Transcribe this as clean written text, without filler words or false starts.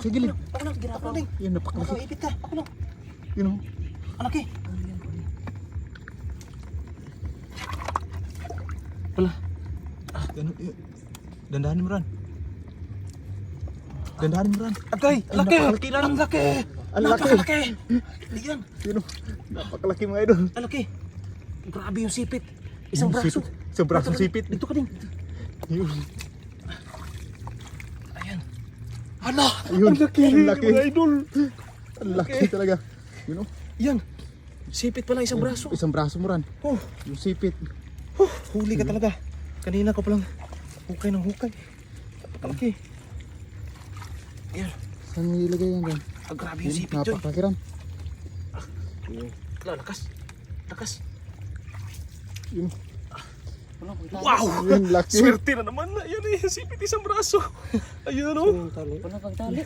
Sa gilid. Ako lang, ginagawa ko lang. Yan, napakalaki. Ipit ka, ako lang. Yun o. Anak eh. Pala. Ano, dandahanin mo ran. Dandahanin mo ran. Agay, laki. Napakalaki lang. Ang laki. Ang laki. Napakalaki. Hindi yan. Yun o. Napakalaki mga idol. Ang laki. Grabe yung sipit. Isang Yung braso. sipit. Isang brasong sipit. Dito ka din. Yun. Ayan. Hala. Ayun. Ang laki. Ang laki. Mga idol. Ang laki talaga. Yun o. Yan. Sipit pala isang braso. Isang braso mo ran. Oh, Yung sipit. huli ka talaga. Kanina ka palang hukay ng hukay. Napakalaki. Ayan. Saan nilagay yan ran? Grabe yung sipit, Joy. Napakalaki ran. Lakas. Lakas. Yun. Wow! Yun, laki. Swerte na naman na. Yan eh, sipit isang braso. Ayun o. Wala pang tali.